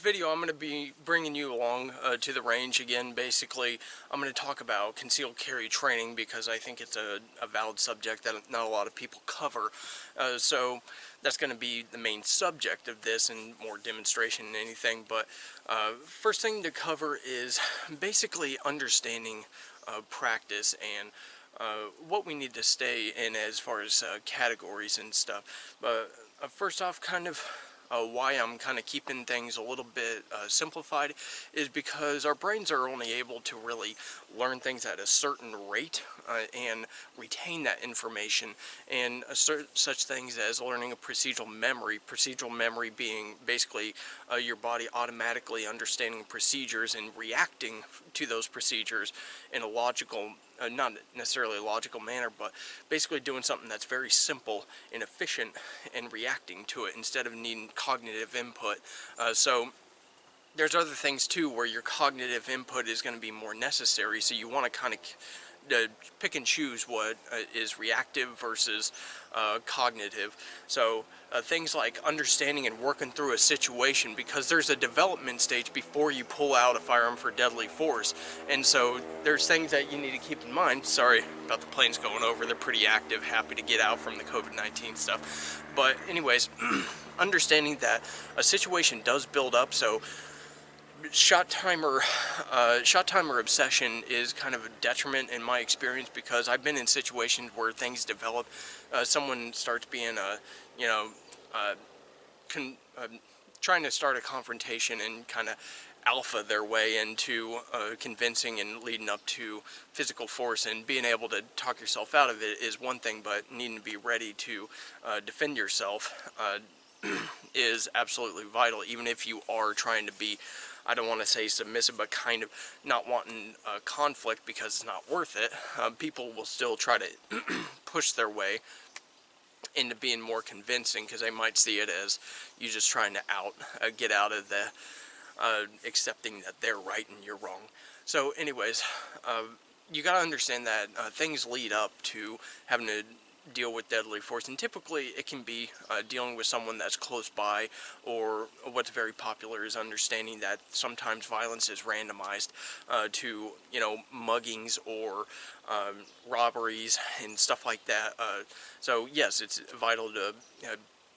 video, I'm going to be bringing you along to the range again. Basically, I'm going to talk about concealed carry training because I think it's a valid subject that not a lot of people cover. So that's going to be the main subject of this and more demonstration than anything. But first thing to cover is basically understanding practice and what we need to stay in as far as categories and stuff. But first off, why I'm kind of keeping things a little bit simplified is because our brains are only able to really learn things at a certain rate and retain that information, and such things as learning a procedural memory being basically your body automatically understanding procedures and reacting to those procedures in a logical, not necessarily a logical manner, but basically doing something that's very simple and efficient and reacting to it instead of needing cognitive input. So there's other things too where your cognitive input is going to be more necessary, so you want to kind of pick and choose what is reactive versus cognitive. So things like understanding and working through a situation, because there's a development stage before you pull out a firearm for deadly force, and so there's things that you need to keep in mind. Sorry about the planes going over, they're pretty active, happy to get out from the COVID-19 stuff. But anyways, understanding that a situation does build up, so shot timer obsession is kind of a detriment in my experience, because I've been in situations where things develop. Someone starts being trying to start a confrontation and kind of alpha their way into convincing and leading up to physical force, and being able to talk yourself out of it is one thing, but needing to be ready to defend yourself is absolutely vital, even if you are trying to be, I don't want to say submissive, but kind of not wanting conflict because it's not worth it. People will still try to push their way into being more convincing, because they might see it as you just trying to get out of the accepting that they're right and you're wrong. So anyways, you got to understand that things lead up to having to deal with deadly force, and typically it can be dealing with someone that's close by, or what's very popular is understanding that sometimes violence is randomized to muggings or robberies and stuff like that. So yes, it's vital to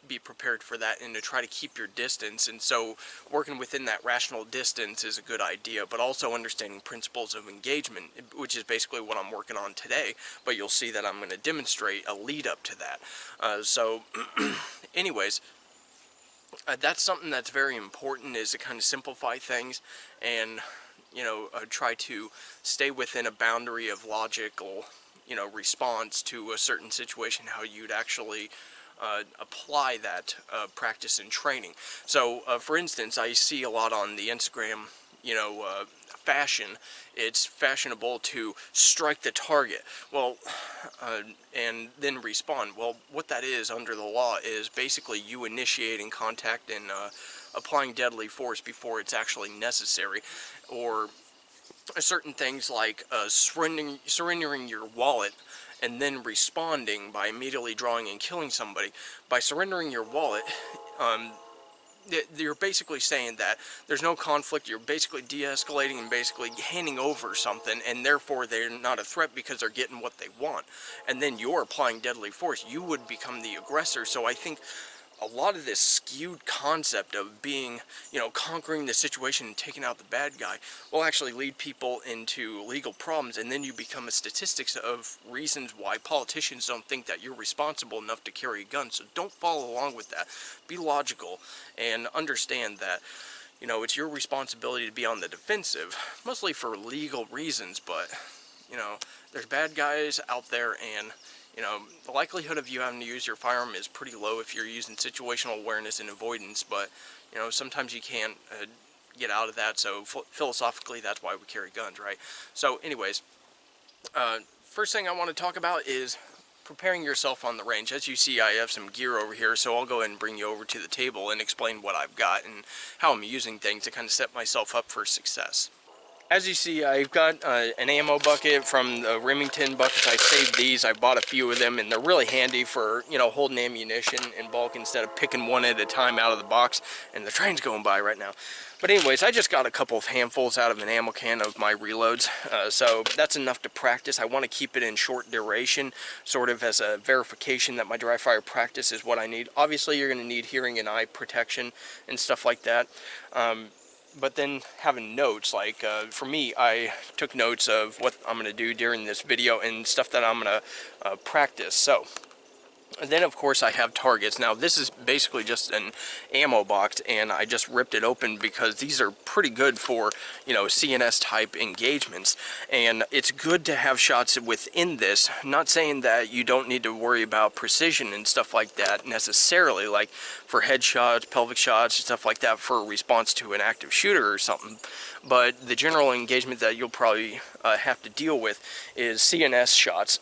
be prepared for that and to try to keep your distance, and so working within that rational distance is a good idea, but also understanding principles of engagement, which is basically what I'm working on today, but you'll see that I'm going to demonstrate a lead up to that. So anyways, that's something that's very important, is to kind of simplify things and try to stay within a boundary of logical response to a certain situation, how you'd actually apply that practice and training. So for instance, I see a lot on the Instagram fashion. It's fashionable to strike the target, well, and then respond. Well, what that is under the law is basically you initiating contact and applying deadly force before it's actually necessary, or certain things like surrendering your wallet and then responding by immediately drawing and killing somebody. By surrendering your wallet, you're basically saying that there's no conflict, you're basically de-escalating and basically handing over something, and therefore they're not a threat because they're getting what they want. And then you're applying deadly force, you would become the aggressor. So I think a lot of this skewed concept of being, conquering the situation and taking out the bad guy will actually lead people into legal problems, and then you become a statistics of reasons why politicians don't think that you're responsible enough to carry a gun. So don't follow along with that. Be logical and understand that, it's your responsibility to be on the defensive, mostly for legal reasons, but, there's bad guys out there, and the likelihood of you having to use your firearm is pretty low if you're using situational awareness and avoidance, but, sometimes you can't get out of that, so philosophically, that's why we carry guns, right? So, anyways, first thing I want to talk about is preparing yourself on the range. As you see, I have some gear over here, so I'll go ahead and bring you over to the table and explain what I've got and how I'm using things to kind of set myself up for success. As you see, I've got an ammo bucket from the Remington buckets. I saved these. I bought a few of them, and they're really handy for, you know, holding ammunition in bulk instead of picking one at a time out of the box. And the train's going by right now. But anyways, I just got a couple of handfuls out of an ammo can of my reloads. So that's enough to practice. I want to keep it in short duration, sort of as a verification that my dry fire practice is what I need. Obviously, you're going to need hearing and eye protection and stuff like that. But then having notes, like for me, I took notes of what I'm going to do during this video and stuff that I'm going to practice. So, and then of course I have targets. Now this is basically just an ammo box, and I just ripped it open because these are pretty good for, you know, CNS type engagements, and it's good to have shots within this. Not saying that you don't need to worry about precision and stuff like that necessarily, like for headshots, pelvic shots, stuff like that for a response to an active shooter or something, but the general engagement that you'll probably have to deal with is CNS shots.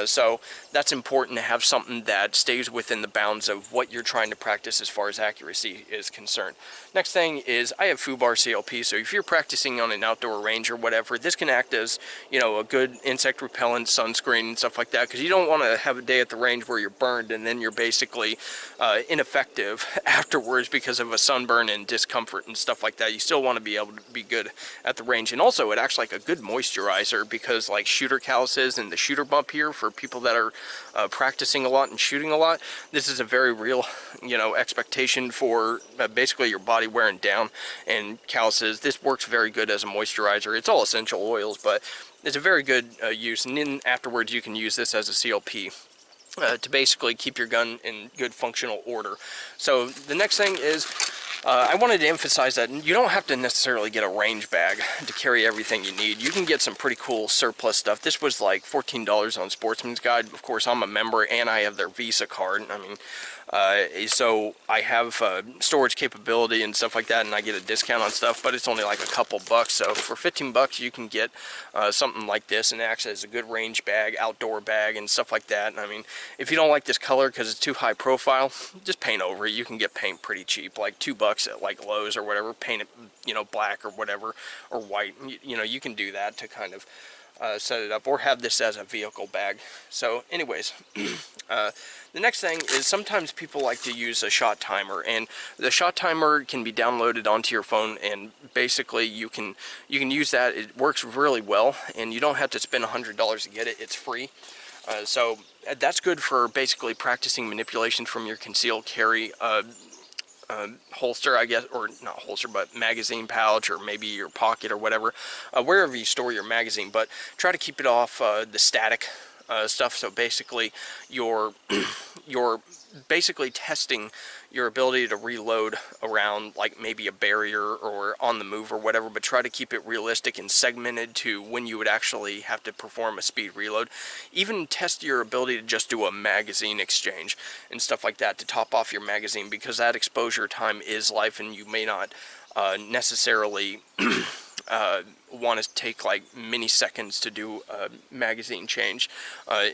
So that's important to have something that stays within the bounds of what you're trying to practice as far as accuracy is concerned. Next thing is I have FUBAR CLP, so if you're practicing on an outdoor range or whatever, this can act as, you know, a good insect repellent, sunscreen, and stuff like that, because you don't want to have a day at the range where you're burned and then you're basically ineffective afterwards because of a sunburn and discomfort and stuff like that. You still want to be able to be good at the range, and also it acts like a good moisturizer, because like shooter calluses and the shooter bump here for people that are practicing a lot and shooting a lot, this is a very real, you know, expectation for basically your body wearing down and calluses. This works very good as a moisturizer. It's all essential oils, but it's a very good use, and then afterwards you can use this as a CLP. To basically keep your gun in good functional order. So the next thing is I wanted to emphasize that you don't have to necessarily get a range bag to carry everything you need. You can get some pretty cool surplus stuff. This was like $14 on Sportsman's Guide. Of course, I'm a member and I have their Visa card. I mean, so I have storage capability and stuff like that, and I get a discount on stuff, but it's only like a couple bucks. So for 15 bucks you can get something like this, and it acts as a good range bag, outdoor bag, and stuff like that. And I mean, if you don't like this color because it's too high profile, just paint over it. You can get paint pretty cheap, like $2 at like Lowe's or whatever. Paint it, you know, black or whatever, or white. You know, you can do that to kind of set it up, or have this as a vehicle bag. So anyways, the next thing is sometimes people like to use a shot timer, and the shot timer can be downloaded onto your phone, and basically you can use that. It works really well, and you don't have to spend $100 to get it. It's free. So that's good for basically practicing manipulation from your concealed carry holster, I guess, or not holster, but magazine pouch, or maybe your pocket or whatever, wherever you store your magazine. But try to keep it off the static stuff. So basically you're basically testing your ability to reload around like maybe a barrier or on the move or whatever, but try to keep it realistic and segmented to when you would actually have to perform a speed reload. Even test your ability to just do a magazine exchange and stuff like that to top off your magazine, because that exposure time is life, and you may not necessarily want to take like many seconds to do a magazine change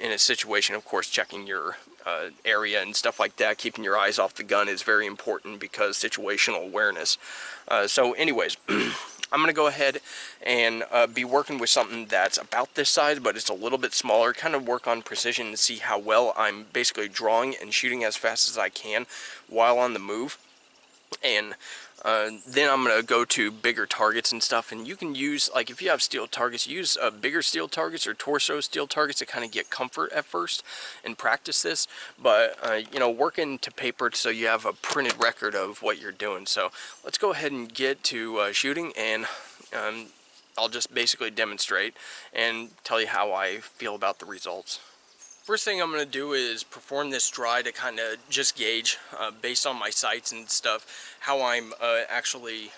in a situation. Of course, checking your area and stuff like that, keeping your eyes off the gun is very important, because situational awareness. So anyways, I'm going to go ahead and be working with something that's about this size, but it's a little bit smaller, kind of work on precision to see how well I'm basically drawing and shooting as fast as I can while on the move. And then I'm going to go to bigger targets and stuff, and you can use, like if you have steel targets, use bigger steel targets or torso steel targets to kind of get comfort at first and practice this. But you know, work into paper so you have a printed record of what you're doing. So let's go ahead and get to shooting, and I'll just basically demonstrate and tell you how I feel about the results. First thing I'm going to do is perform this dry to kind of just gauge, based on my sights and stuff, how I'm actually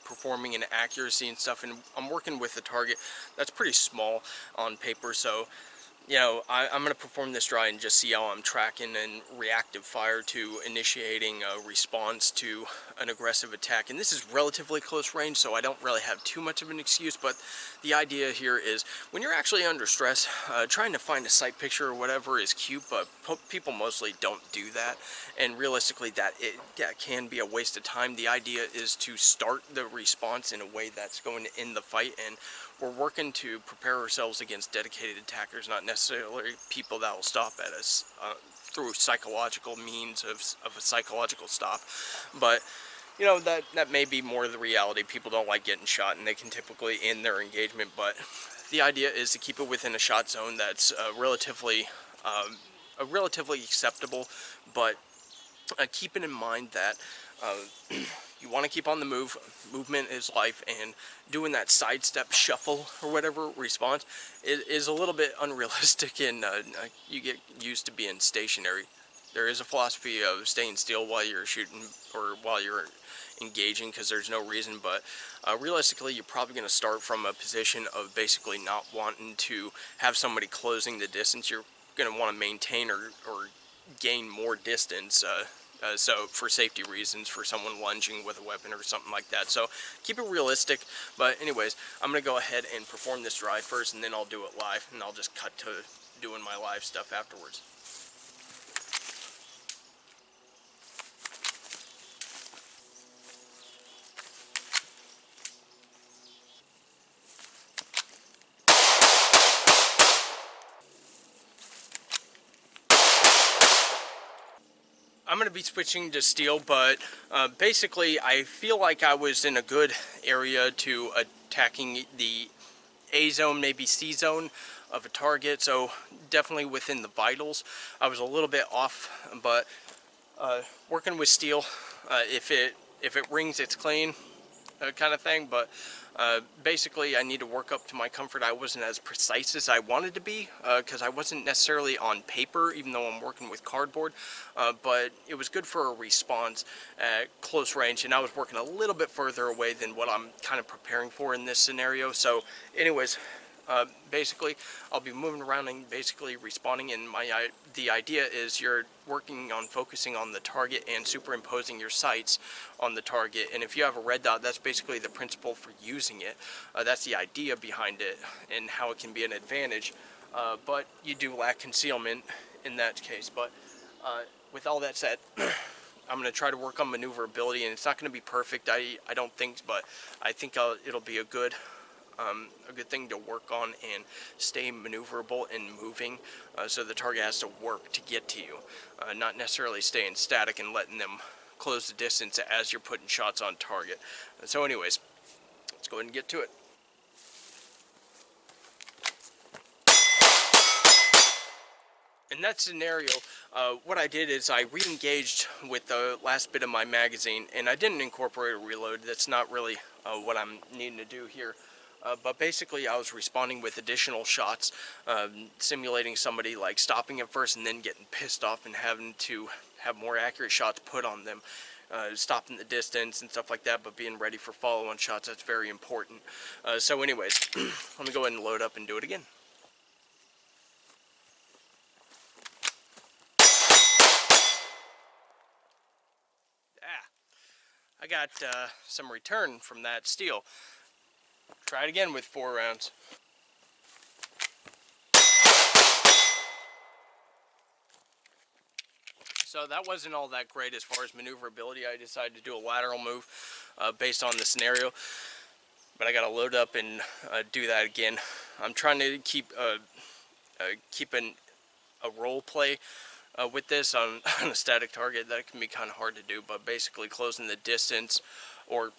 performing in accuracy and stuff. And I'm working with a target that's pretty small on paper, so I'm going to perform this dry and just see how I'm tracking in reactive fire to initiating a response to an aggressive attack. And this is relatively close range, so I don't really have too much of an excuse, but the idea here is when you're actually under stress, trying to find a sight picture or whatever is cute, but people mostly don't do that. And realistically, that can be a waste of time. The idea is to start the response in a way that's going to end the fight, and we're working to prepare ourselves against dedicated attackers, not necessarily people that will stop at us through psychological means of a psychological stop. But that may be more the reality. People don't like getting shot, and they can typically end their engagement. But the idea is to keep it within a shot zone that's relatively acceptable. But keeping in mind that you want to keep on the move. Movement is life, and doing that sidestep shuffle or whatever response is a little bit unrealistic, and you get used to being stationary. There is a philosophy of staying still while you're shooting or while you're engaging, because there's no reason, but realistically you're probably going to start from a position of basically not wanting to have somebody closing the distance. You're going to want to maintain or gain more distance, so for safety reasons, for someone lunging with a weapon or something like that. So keep it realistic. But anyways, I'm going to go ahead and perform this dry first, and then I'll do it live, and I'll just cut to doing my live stuff afterwards. I'm going to be switching to steel, but basically I feel like I was in a good area to attacking the A zone, maybe C zone of a target, so definitely within the vitals. I was a little bit off, but working with steel, if it rings, it's clean, kind of thing. But basically I need to work up to my comfort. I wasn't as precise as I wanted to be, because I wasn't necessarily on paper, even though I'm working with cardboard, but it was good for a response at close range, and I was working a little bit further away than what I'm kind of preparing for in this scenario. So anyways, basically I'll be moving around and basically responding, and the idea is you're working on focusing on the target and superimposing your sights on the target. And if you have a red dot, that's basically the principle for using it. That's the idea behind it and how it can be an advantage, but you do lack concealment in that case. But with all that said, I'm going to try to work on maneuverability, and it's not going to be perfect, I don't think, but I think it'll be a good thing to work on and stay maneuverable and moving, so the target has to work to get to you, not necessarily staying static and letting them close the distance as you're putting shots on target. So anyways, let's go ahead and get to it. In that scenario, what I did is I re-engaged with the last bit of my magazine, and I didn't incorporate a reload. That's not really what I'm needing to do here. But basically I was responding with additional shots, simulating somebody like stopping at first and then getting pissed off and having to have more accurate shots put on them, stopping the distance and stuff like that, but being ready for follow-on shots. That's very important. So anyways, let me go ahead and load up and do it again. I got some return from that steel. Try it again with 4 rounds. So that wasn't all that great as far as maneuverability. I decided to do a lateral move based on the scenario, but I got to load up and do that again. I'm trying to keep a role play with this on a static target. That can be kind of hard to do, but basically closing the distance or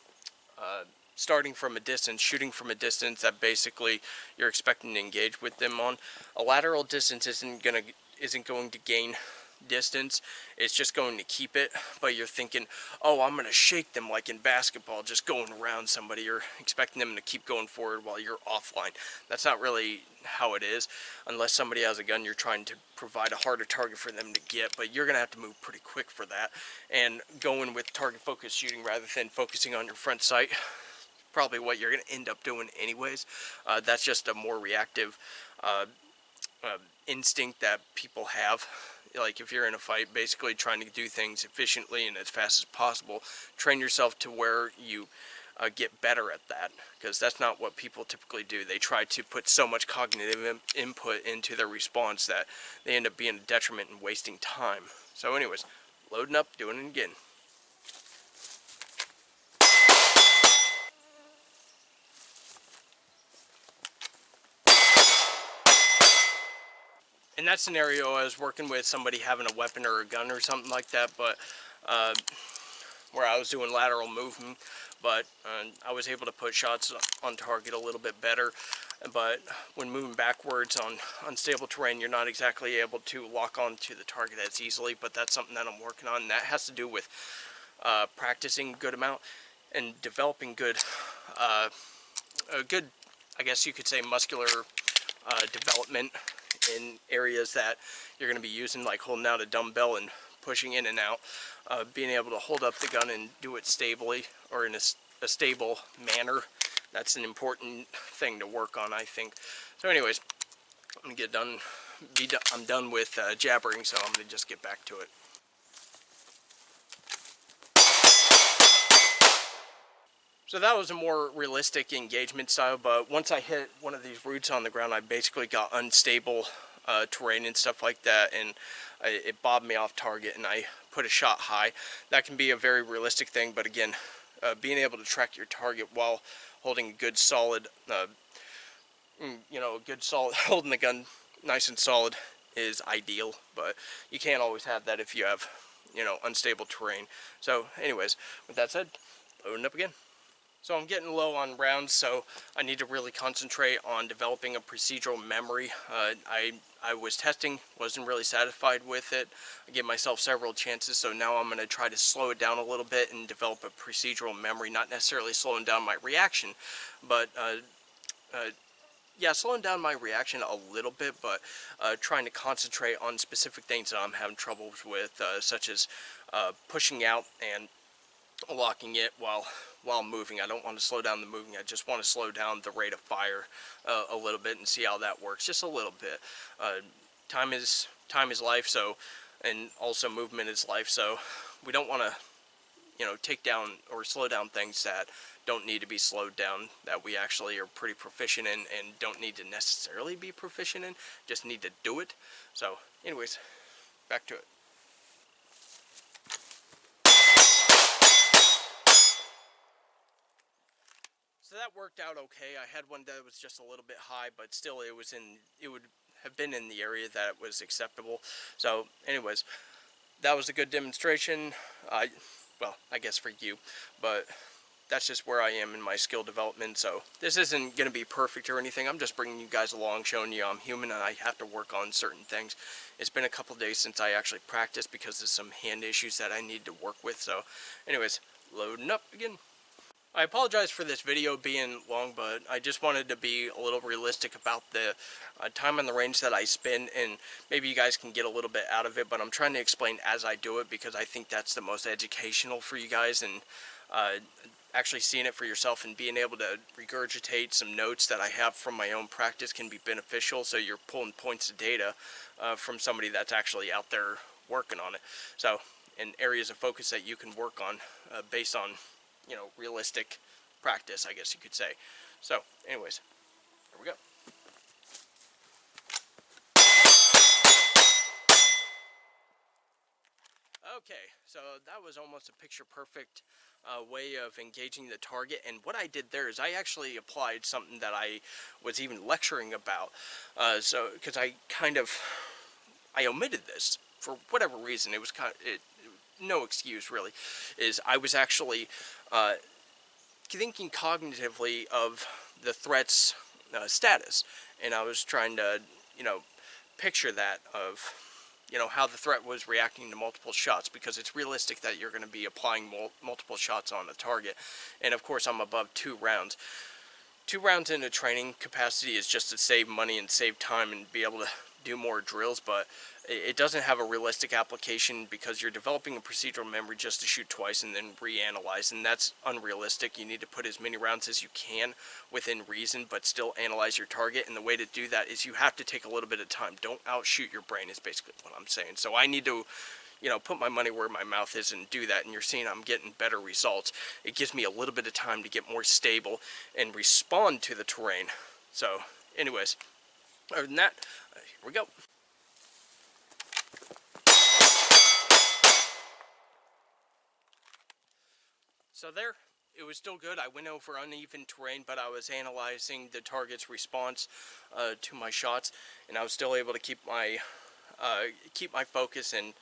starting from a distance, shooting from a distance that basically you're expecting to engage with them on. A lateral distance isn't going to gain distance, it's just going to keep it, but you're thinking, oh, I'm going to shake them like in basketball, just going around somebody. You're expecting them to keep going forward while you're offline. That's not really how it is, unless somebody has a gun. You're trying to provide a harder target for them to get, but you're going to have to move pretty quick for that, and going with target focused shooting rather than focusing on your front sight, probably what you're going to end up doing anyways. That's just a more reactive instinct that people have. Like if you're in a fight, basically trying to do things efficiently and as fast as possible, train yourself to where you get better at that, because that's not what people typically do. They try to put so much cognitive input into their response that they end up being a detriment and wasting time. So anyways, loading up, doing it again. In that scenario, I was working with somebody having a weapon or a gun or something like that, but where I was doing lateral movement, but I was able to put shots on target a little bit better. But when moving backwards on unstable terrain, you're not exactly able to lock onto the target as easily, but that's something that I'm working on, and that has to do with practicing a good amount and developing a good, I guess you could say, muscular development in areas that you're going to be using, like holding out a dumbbell and pushing in and out, being able to hold up the gun and do it stably, or in a stable manner. That's an important thing to work on, I think. So anyways, I'm going to get done. I'm done with jabbering, so I'm going to just get back to it. So that was a more realistic engagement style, but once I hit one of these roots on the ground, I basically got unstable terrain and stuff like that, and it bobbed me off target, and I put a shot high. That can be a very realistic thing, but again, being able to track your target while holding a good solid, holding the gun nice and solid is ideal, but you can't always have that if you have, unstable terrain. So anyways, with that said, loading up again. So I'm getting low on rounds, so I need to really concentrate on developing a procedural memory. I was testing, wasn't really satisfied with it. I gave myself several chances, so now I'm going to try to slow it down a little bit and develop a procedural memory, not necessarily slowing down my reaction, but yeah, slowing down my reaction a little bit, but trying to concentrate on specific things that I'm having trouble with, such as pushing out and locking it while moving. I don't want to slow down the moving. I just want to slow down the rate of fire a little bit and see how that works, just a little bit. Time is life, so, and also movement is life, so we don't want to take down or slow down things that don't need to be slowed down, that we actually are pretty proficient in and don't need to necessarily be proficient in, just need to do it. So anyways, back to it. So that worked out okay. I had one that was just a little bit high, but still it would have been in the area that was acceptable. So anyways, that was a good demonstration. Well, I guess for you, but that's just where I am in my skill development. So this isn't going to be perfect or anything. I'm just bringing you guys along, showing you I'm human and I have to work on certain things. It's been a couple days since I actually practiced because of some hand issues that I need to work with. So anyways, loading up again. I apologize for this video being long, but I just wanted to be a little realistic about the time on the range that I spend, and maybe you guys can get a little bit out of it, but I'm trying to explain as I do it because I think that's the most educational for you guys, and actually seeing it for yourself and being able to regurgitate some notes that I have from my own practice can be beneficial, so you're pulling points of data from somebody that's actually out there working on it. So, in areas of focus that you can work on based on realistic practice, I guess you could say. So, anyways, here we go. Okay, so that was almost a picture-perfect way of engaging the target, and what I did there is I actually applied something that I was even lecturing about, because I omitted this for whatever reason. It was no excuse really, is I was actually thinking cognitively of the threat's status, and I was trying to, picture that of, how the threat was reacting to multiple shots, because it's realistic that you're going to be applying multiple shots on a target, and of course I'm above 2 rounds. 2 rounds in a training capacity is just to save money and save time and be able to do more drills, but it doesn't have a realistic application because you're developing a procedural memory just to shoot twice and then reanalyze, and that's unrealistic. You need to put as many rounds as you can within reason, but still analyze your target, and the way to do that is you have to take a little bit of time. Don't outshoot your brain is basically what I'm saying. So I need to, you know, put my money where my mouth is and do that, and you're seeing I'm getting better results. It gives me a little bit of time to get more stable and respond to the terrain. So anyways, other than that, here we go. So there, it was still good. I went over uneven terrain, but I was analyzing the target's response to my shots, and I was still able to keep my focus and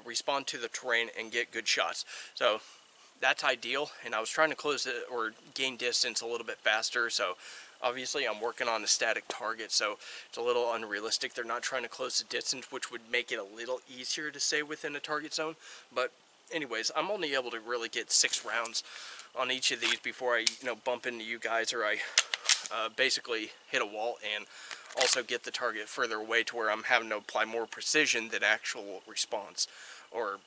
respond to the terrain and get good shots. So that's ideal, and I was trying to close it or gain distance a little bit faster. So obviously I'm working on a static target, so it's a little unrealistic. They're not trying to close the distance, which would make it a little easier to stay within a target zone. But anyways, I'm only able to really get 6 rounds on each of these before I, you know, bump into you guys, or I basically hit a wall and also get the target further away to where I'm having to apply more precision than actual response or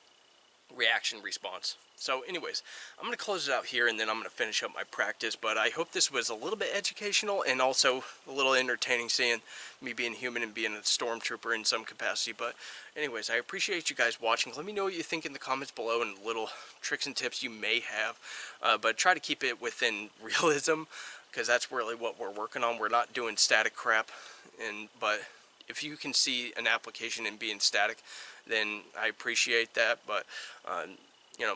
reaction response. So anyways, I'm going to close it out here, and then I'm going to finish up my practice. But I hope this was a little bit educational and also a little entertaining, seeing me being human and being a stormtrooper in some capacity. But anyways, I appreciate you guys watching. Let me know what you think in the comments below and little tricks and tips you may have. But try to keep it within realism, because that's really what we're working on. We're not doing static crap, but if you can see an application in being static, then I appreciate that. But you know,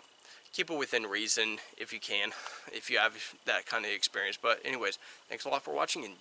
keep it within reason if you can, if you have that kind of experience. But anyways, thanks a lot for watching, and